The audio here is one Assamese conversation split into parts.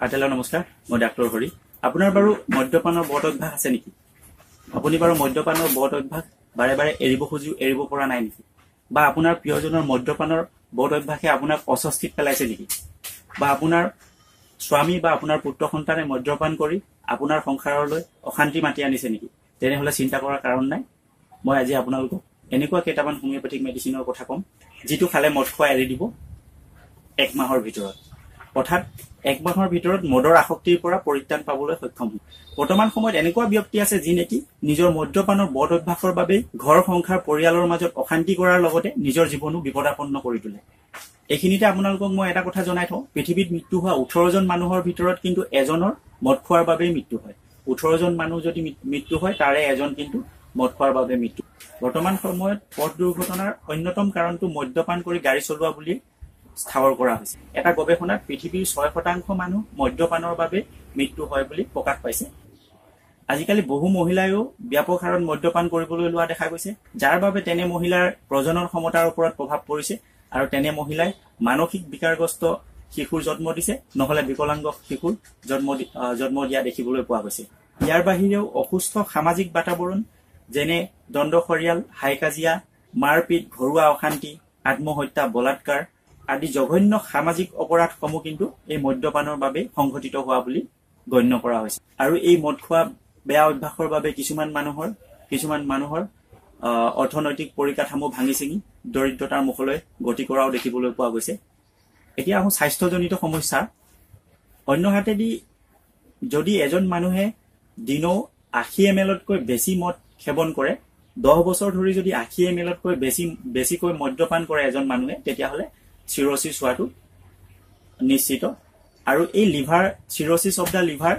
আটেলা নমস্কাৰ মই ডাক্তৰ হৰি আপোনাৰ বাৰু মদ্যপানৰ বদ অভ্যাস আছে নেকি আপুনি বাৰু মদ্যপানৰ বদ অভ্যাস বাৰে বাৰে এৰিব পৰা নাই নেকি বা আপোনাৰ প্ৰিয়জনৰ মদ্যপানৰ বদ অভ্যাসে আপোনাক অস্বস্তিত পেলাইছে নেকি বা আপোনাৰ স্বামী বা আপোনাৰ পুত্ৰ সন্তানে মদ্যপান কৰি আপোনাৰ সংসাৰলৈ অশান্তি মাতি আনিছে নেকি তেনেহলে চিন্তা কৰাৰ কাৰণ নাই মই আজি আপোনালোকক এনেকুৱা কেইটামান হোমিওপ্যাথিক মেডিচিনৰ কথা কম যিটো খালে মদ খোৱা এৰি দিব এক মাহৰ ভিতৰত অৰ্থাৎ এক মাহৰ ভিতৰত মদৰ আসক্তিৰ পৰা পৰিত্ৰাণ পাবলৈ সক্ষম হয় বৰ্তমান সময়ত এনেকুৱা ব্যক্তি আছে যি নেকি নিজৰ মদ্যপানৰ বদ অভ্যাসৰ বাবে ঘৰ সংসাৰ পৰিয়ালৰ মাজত অশান্তি কৰাৰ লগতে নিজৰ জীৱনো বিপদাপন্ন কৰি তোলে এইখিনিতে আপোনালোকক মই এটা কথা জনাই থওঁ পৃথিৱীত মৃত্যু হোৱা 18 জন মানুহৰ ভিতৰত কিন্তু এজনৰ মদ খোৱাৰ বাবে মৃত্যু হয় 18 জন মানুহ যদি মৃত্যু হয় তাৰে এজন কিন্তু মদ খোৱাৰ বাবে মৃত্যু বৰ্তমান সময়ত পথ দুৰ্ঘটনাৰ অন্যতম কাৰণটো মদ্যপান কৰি গাড়ী চলোৱা বুলি স্থাৱৰ কৰা হৈছে এটা গৱেষণাত পৃথিৱীৰ 6% মানুহ মদ্যপানৰ বাবে মৃত্যু হয় বুলি প্ৰকাশ পাইছে আজিকালি বহু মহিলায়ো ব্যাপক হাৰত মদ্যপান কৰিবলৈ লোৱা দেখা গৈছে যাৰ বাবে তেনে মহিলাৰ প্ৰজনন ক্ষমতাৰ ওপৰত প্ৰভাৱ পৰিছে আৰু তেনে মহিলাই মানসিক বিকাৰগ্ৰস্ত শিশুৰ জন্ম দিছে নহলে বিকলাংগ শিশুৰ জন্ম দিয়া দেখিবলৈ পোৱা গৈছে ইয়াৰ বাহিৰেও অসুস্থ সামাজিক বাতাবৰণ যেনে দণ্ড খৰিয়াল হাইকাজিয়া মাৰপিট ঘৰুৱা অশান্তি আত্মহত্যা বলাৎকাৰ আদি জঘন্য সামাজিক অপৰাধসমূহ কিন্তু এই মদ্যপানৰ বাবে সংঘটিত হোৱা বুলি গণ্য কৰা হৈছে আৰু এই মদ খোৱা বেয়া অভ্যাসৰ বাবে কিছুমান মানুহৰ অৰ্থনৈতিক পৰিকাঠামো ভাঙি চিঙি দৰিদ্ৰতাৰ মুখলৈ গতি কৰাও দেখিবলৈ পোৱা গৈছে এতিয়া আহো স্বাস্থ্যজনিত সমস্যা অন্যহাতেদি যদি এজন মানুহে দিনৌ 80 ml তকৈ বেছি মদ সেৱন কৰে 10 বছৰ ধৰি যদি 80 ml তকৈ বেছিকৈ মদ্যপান কৰে এজন মানুহে তেতিয়াহলে চিৰচিছ হোৱাটো নিশ্চিত আৰু এই liver cirrhosis of the liver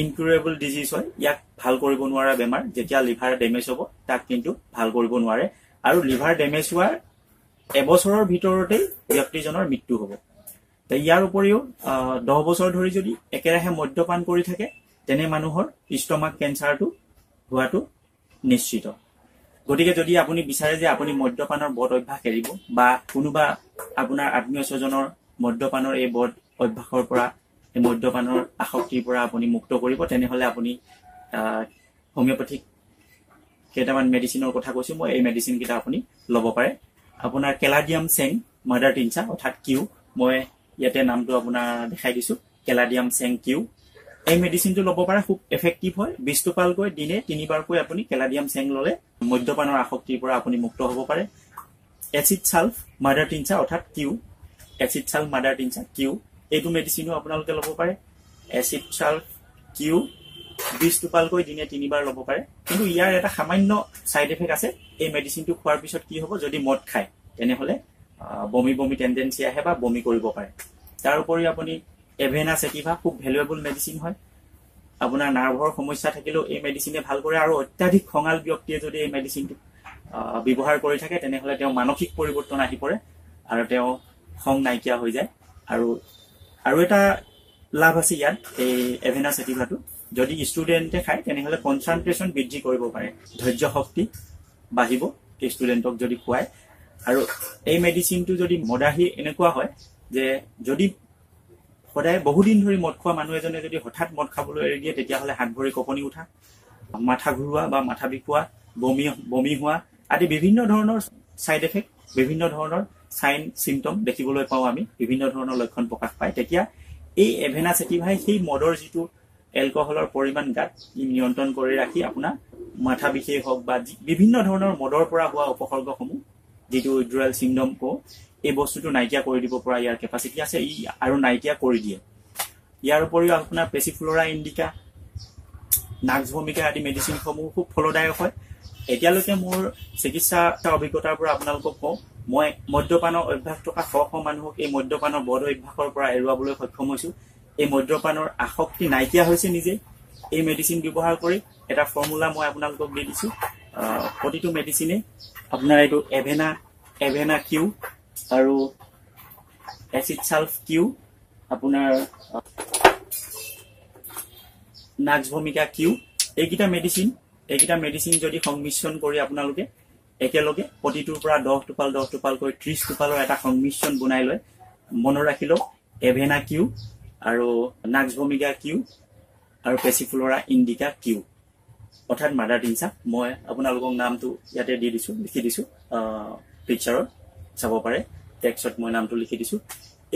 incurable disease হয় ইয়াক ভাল কৰিব নোৱাৰা বেমাৰ যেতিয়া লিভাৰ ডেমেজ হ'ব তাক কিন্তু ভাল কৰিব নোৱাৰে আৰু লিভাৰ ডেমেজ হোৱাৰ এবছৰৰ ভিতৰতেই ব্যক্তিজনৰ মৃত্যু হ'ব ইয়াৰ উপৰিও 10 বছৰ ধৰি যদি একেৰাহে মদ্যপান কৰি থাকে তেনে মানুহৰ ষ্টমাক কেঞ্চাৰটো হোৱাটো নিশ্চিত গতিকে যদি আপুনি বিচাৰে যে আপুনি মদ্যপানৰ বদ অভ্যাস এৰিব বা কোনোবা আপোনাৰ আত্মীয় স্বজনৰ মদ্যপানৰ এই বদ অভ্যাসৰ পৰা এই মদ্যপানৰ আসক্তিৰ পৰা আপুনি মুক্ত কৰিব তেনেহলে আপুনি হোমিওপ্যাথিক কেইটামান মেডিচিনৰ কথা কৈছো মই এই মেডিচিন কেইটা আপুনি ল'ব পাৰে আপোনাৰ কেলাডিয়াম চেং মাদাৰ টিনচা অৰ্থাৎ কিউ মই ইয়াতে নামটো আপোনাৰ দেখাই দিছো কেলাডিয়াম চেং কিউ এই মেডিচিনটো ল'ব পাৰে খুব এফেক্টিভ হয় 20 টোপালকৈ দিনে 3 বাৰকৈ আপুনি কেলাডিয়াম চেং ল'লে মদ্যপানৰ আসক্তিৰ পৰা আপুনি মুক্ত হ'ব পাৰে এচিড সালফ মাদাৰ টিনচা অৰ্থাৎ Q acid sulph mother tincture Q এইটো মেডিচিনো আপোনালোকে ল'ব পাৰে এচিড সালফ কিউ 20 টোপালকৈ দিনে 3 বাৰ ল'ব পাৰে কিন্তু ইয়াৰ এটা সামান্য সাইড এফেক্ট আছে এই মেডিচিনটো খোৱাৰ পিছত কি হ'ব যদি মদ খায় তেনেহলে বমি টেন্ডেন্সি আহে বা বমি কৰিব পাৰে তাৰ উপৰি আপুনি এভেনা সেটিভা খুব ভ্যালুয়েবল মেডিচিন হয় আপোনাৰ নাৰ্ভৰ সমস্যা থাকিলেও এই মেডিচিনে ভাল কৰে আৰু অত্যাধিক খঙাল ব্যক্তিয়ে যদি এই মেডিচিনটো ব্যৱহাৰ কৰি থাকে তেনেহলে তেওঁ মানসিক পৰিৱৰ্তন আহি পৰে আৰু তেওঁ খং নাইকিয়া হৈ যায় আৰু এটা লাভ আছে ইয়াত এই এভেনা সেটিভাটো যদি ষ্টুডেন্টে খায় তেনেহলে কনসেন্ট্ৰেচন বৃদ্ধি কৰিব পাৰে ধৈৰ্য শক্তি বাঢ়িব ষ্টুডেন্টক যদি খুৱায় আৰু এই মেডিচিনটো যদি মদাহী এনেকুৱা হয় যে যদি সদায় বহুদিন ধৰি মদ খোৱা মানুহ এজনে যদি হঠাৎ মদ খাবলৈ এৰি দিয়ে তেতিয়াহলে হাত ভৰি কঁপনি উঠা মাথা ঘূৰোৱা বা মাথা বিষোৱা বমি হোৱা আদি বিভিন্ন ধৰণৰ সাইড এফেক্ট বিভিন্ন ধৰণৰ সাইন সিম্পটম দেখিবলৈ পাওঁ আমি বিভিন্ন ধৰণৰ লক্ষণ প্ৰকাশ পায় তেতিয়া এই এভেনা সেটিভাই সেই মদৰ যিটো এলকহলৰ পৰিমাণ গাত নিয়ন্ত্ৰণ কৰি ৰাখি আপোনাৰ মাথা বিষেই হওক বা বিভিন্ন ধৰণৰ মদৰ পৰা হোৱা উপসৰ্গসমূহ যিটো উইথড্ৰয়েল সিন্ড্ৰোম কো এই বস্তুটো নাইকিয়া কৰি দিব পৰা ইয়াৰ কেপাসিটি আছে আৰু নাইকিয়া কৰি দিয়ে ইয়াৰ উপৰিও আপোনাৰ পেচিফ্লোৰা ইণ্ডিকা নাক্স ভূমিকা আদি মেডিচিনসমূহ খুব ফলদায়ক হয় এতিয়ালৈকে মোৰ চিকিৎসা অভিজ্ঞতাৰ পৰা আপোনালোকক কওঁ মই মদ্যপানৰ অভ্যাস থকা শ মানুহক এই মদ্যপানৰ বদ অভ্যাসৰ পৰা এৰুৱাবলৈ সক্ষম হৈছো এই মদ্যপানৰ আসক্তি নাইকিয়া হৈছে নিজে এই মেডিচিন ব্যৱহাৰ কৰি এটা ফৰ্মুলা মই আপোনালোকক দি দিছো প্ৰতিটো মেডিচিনে আপোনাৰ এইটো এভেনা কিউ আৰু এচিড সালফ কিউ আপোনাৰ নাক্স ভূমিকা কিউ এইকেইটা মেডিচিন যদি সংমিশ্ৰণ কৰি আপোনালোকে একেলগে প্ৰতিটোৰ পৰা 10 টোপালকৈ 30 টোপালৰ এটা সংমিশ্ৰণ বনাই লয় মনত ৰাখিলো এভেনা কিউ আৰু নাক্স ভমিগা কিউ আৰু পেচিফ্লোৰা ইণ্ডিকা কিউ অৰ্থাৎ মাদাৰ টিনচা মই আপোনালোকক নামটো ইয়াতে দি দিছো লিখি দিছো পিকচাৰত চাব পাৰে টেক্সটত মই নামটো লিখি দিছো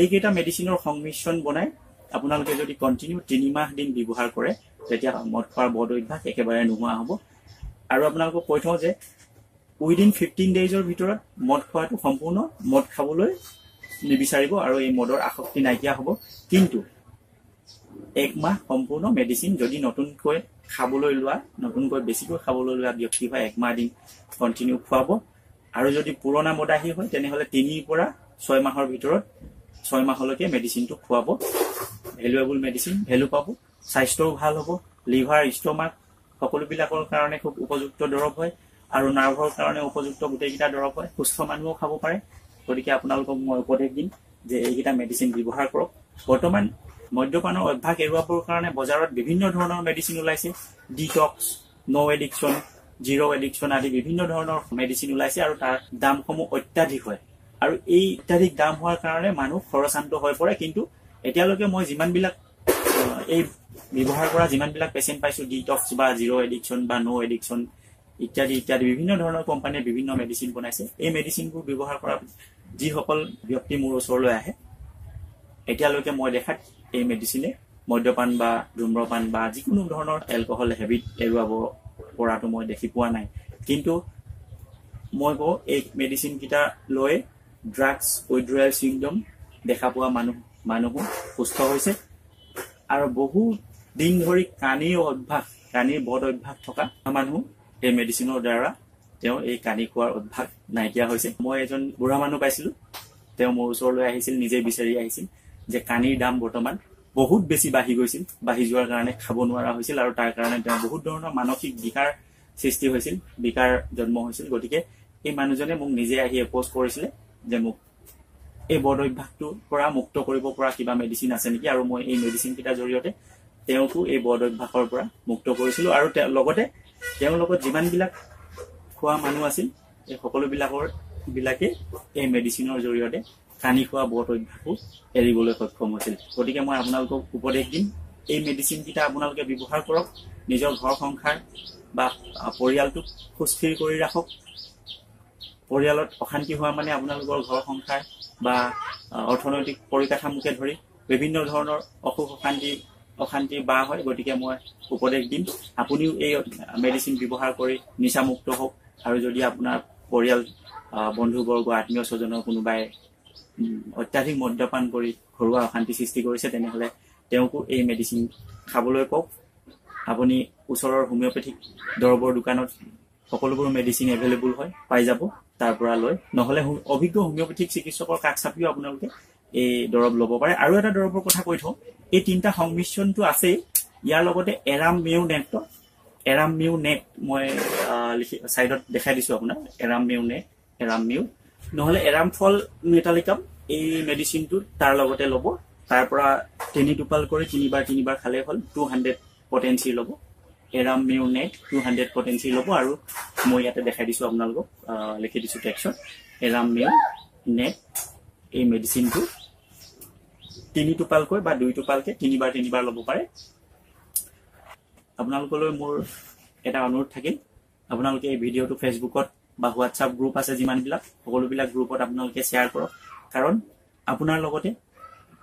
এইকেইটা মেডিচিনৰ সংমিশ্ৰণ বনাই আপোনালোকে যদি কন্টিনিউ 3 মাহ দিন ব্যৱহাৰ কৰে তেতিয়া মদ খোৱাৰ বদ অভ্যাস একেবাৰে নোহোৱা হ'ব আৰু আপোনালোকক কৈ থওঁ যে উইদিন 15 ডেজৰ ভিতৰত মদ খোৱাটো সম্পূৰ্ণ মদ খাবলৈ নিবিচাৰিব আৰু এই মদৰ আসক্তি নাইকিয়া হ'ব কিন্তু 1 মাহ সম্পূৰ্ণ মেডিচিন যদি নতুনকৈ খাবলৈ লোৱা নতুনকৈ বেছিকৈ খাবলৈ লোৱা ব্যক্তি হয় 1 মাহ দিন কন্টিনিউ খুৱাব আৰু যদি পুৰণা মদাহী হয় তেনেহলে 3 পৰা 6 মাহৰ ভিতৰত 6 মাহলৈকে মেডিচিনটো খুৱাব ভ্যালুএবল মেডিচিন ভ্যালু পাব স্বাস্থ্যও ভাল হ'ব লিভাৰ ষ্টমাক সকলোবিলাকৰ কাৰণে খুব উপযুক্ত দৰৱ হয় আৰু নাৰ্ভৰ কাৰণে উপযুক্ত গোটেইকেইটা দৰৱ হয় সুস্থ মানুহও খাব পাৰে গতিকে আপোনালোকক মই উপদেশ দিম যে এইকেইটা মেডিচিন ব্যৱহাৰ কৰক বৰ্তমান মদ্যপানৰ অভ্যাস এৰুৱাবৰ কাৰণে বজাৰত বিভিন্ন ধৰণৰ মেডিচিন ওলাইছে ডিটক্স নো এডিকশন জিৰো এডিকশন আদি বিভিন্ন ধৰণৰ মেডিচিন ওলাইছে আৰু তাৰ দামসমূহ অত্যাধিক হয় আৰু এই অত্যাধিক দাম হোৱাৰ কাৰণে মানুহ খৰচান্ত হৈ পৰে কিন্তু এতিয়ালৈকে মই যিমানবিলাক এই ব্যৱহাৰ কৰা যিমানবিলাক পেশেন্ট পাইছো ডিটক্স বা জিৰো এডিকশন বা নো এডিকশন ইত্যাদি ইত্যাদি বিভিন্ন ধৰণৰ কোম্পানীয়ে বিভিন্ন মেডিচিন বনাইছে এই মেডিচিনবোৰ ব্যৱহাৰ কৰা যিসকল ব্যক্তি মোৰ ওচৰলৈ আহে এতিয়ালৈকে মই দেখাত এই মেডিচিনে মদ্যপান বা ধূম্ৰপান বা যিকোনো ধৰণৰ এলকহল হেবিট এৰুৱাব পৰাটো মই দেখি পোৱা নাই কিন্তু মই কওঁ এই মেডিচিন কিটা লৈ ড্ৰাগছ উইথড্ৰয়েল সিনড্ৰোম দেখা পোৱা মানুহ সুস্থ হৈছে আৰু বহু দিন ধৰি কানিৰ বদ অভ্যাস থকা মানুহ এই মেডিচিনৰ দ্বাৰা তেওঁ এই কানি খোৱাৰ অভ্যাস নাইকিয়া হৈছে মই এজন বুঢ়া মানুহ পাইছিলো তেওঁ মোৰ ওচৰলৈ আহিছিল নিজে বিচাৰি আহিছিল যে কানিৰ দাম বৰ্তমান বহুত বেছি বাঢ়ি গৈছিল বাঢ়ি যোৱাৰ কাৰণে খাব নোৱাৰা হৈছিল আৰু তাৰ কাৰণে তেওঁ বহুত ধৰণৰ মানসিক বিকাৰ সৃষ্টি হৈছিল বিকাৰ জন্ম হৈছিল গতিকে এই মানুহজনে মোক নিজে আহি এপোজ কৰিছিল যে মোক এই বদ অভ্যাসটোৰ পৰা মুক্ত কৰিব পৰা কিবা মেডিচিন আছে নেকি আৰু মই এই মেডিচিন কিটাৰ জৰিয়তে তেওঁকো এই বদ অভ্যাসৰ পৰা মুক্ত কৰিছিলো আৰু লগতে তেওঁৰ লগত যিমানবিলাক খোৱা মানুহ আছিল এই সকলোবিলাকে এই মেডিচিনৰ জৰিয়তে কানি খোৱা বদ অভ্যাসো এৰিবলৈ সক্ষম হৈছিল গতিকে মই আপোনালোকক উপদেশ দিম এই মেডিচিন কিটা আপোনালোকে ব্যৱহাৰ কৰক নিজৰ ঘৰ সংসাৰ বা পৰিয়ালটোক সুস্থিৰ কৰি ৰাখক পৰিয়ালত অশান্তি হোৱা মানে আপোনালোকৰ ঘৰ সংসাৰ বা অৰ্থনৈতিক পৰিকাঠামোকে ধৰি বিভিন্ন ধৰণৰ অসুখ অশান্তি বা হয় গতিকে মই উপদেশ দিম আপুনিও এই মেডিচিন ব্যৱহাৰ কৰি নিচামুক্ত হওক আৰু যদি আপোনাৰ পৰিয়াল বন্ধুবৰ্গ আত্মীয় স্বজনৰ কোনোবাই অত্যাধিক মদ্যপান কৰি ঘৰুৱা অশান্তি সৃষ্টি কৰিছে তেনেহলে তেওঁকো এই মেডিচিন খাবলৈ কওক আপুনি ওচৰৰ হোমিওপেথিক দৰবৰ দোকানত সকলোবোৰ মেডিচিন এভেইলেবল হয় পাই যাব তাৰ পৰা লৈ নহলে অভিজ্ঞ হোমিওপেথিক চিকিৎসকৰ কাষ চাপিও আপোনালোকে এই দৰব ল'ব পাৰে আৰু এটা দৰবৰ কথা কৈ থওঁ এই তিনটা সংমিশ্ৰণটো আছে ইয়াৰ লগতে এৰাম মিউ নেট মই সাইডত দেখাই দিছো আপোনাক এৰাম মিউ নহলে এৰাম ফল মেটালিকাম এই মেডিচিনটো তাৰ লগতে ল'ব তাৰ পৰা 3 টোপাল কৰি 3 বাৰ খালে হ'ল 200 পটেন্সি ল'ব এৰাম মিউ নেট 200 পটেন্সি ল'ব আৰু মই ইয়াতে দেখাই দিছো আপোনালোকক লিখি দিছো টেক্সট এৰাম মিউ নেট এই মেডিচিনটো 3 টোপালকৈ বা 2 টোপালকে 3 বাৰ ল'ব পাৰে আপোনালোকলৈ মোৰ এটা অনুৰোধ থাকিল আপোনালোকে এই ভিডিঅটো ফেসবুকত বা হোৱাটছআপ গ্ৰুপ আছে যিমানবিলাক সকলোবিলাক গ্ৰুপত আপোনালোকে শেয়াৰ কৰক কাৰণ আপোনাৰ লগতে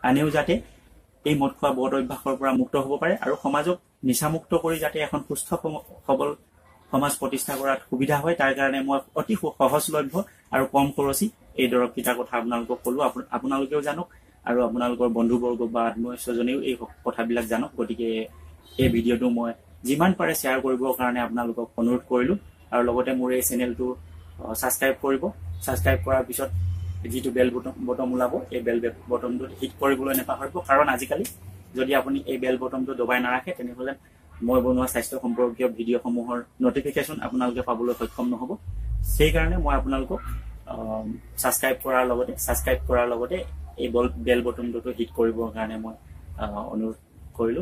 আনেও যাতে এই মদ খোৱা বদ অভ্যাসৰ পৰা মুক্ত হ'ব পাৰে আৰু সমাজক নিচামুক্ত কৰি যাতে এখন সুস্থ সবল সমাজ প্ৰতিষ্ঠা কৰাত সুবিধা হয় তাৰ কাৰণে মই অতি সহজলভ্য আৰু কম খৰচী এই দৰৱ কিটাৰ কথা আপোনালোকক ক'লো আপোনালোকেও জানক আৰু আপোনালোকৰ বন্ধুবৰ্গ বা আত্মীয় স্বজনেও এই কথাবিলাক জানক গতিকে এই ভিডিঅটো মই যিমান পাৰে শেয়াৰ কৰিবৰ কাৰণে আপোনালোকক অনুৰোধ কৰিলো আৰু লগতে মোৰ এই চেনেলটো সাবস্ক্ৰাইব কৰিব সাবস্ক্ৰাইব কৰাৰ পিছত যিটো বেল বটন ওলাব এই বেল বটনটো হিট কৰিবলৈ নেপাহৰিব কাৰণ আজিকালি যদি আপুনি এই বেল বটনটো দবাই নাৰাখে তেনেহলে মই বনোৱা স্বাস্থ্য সম্পৰ্কীয় ভিডিঅ'সমূহৰ নটিফিকেশন আপোনালোকে পাবলৈ সক্ষম নহব সেই কাৰণে মই আপোনালোকক সাবস্ক্ৰাইব কৰাৰ লগতে এই বেল বটনটো হিট কৰিবৰ কাৰণে মই অনুৰোধ কৰিলো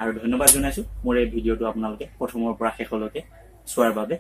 আৰু ধন্যবাদ জনাইছো মোৰ এই ভিডিঅ'টো আপোনালোকে প্ৰথমৰ পৰা শেষলৈকে চোৱাৰ বাবে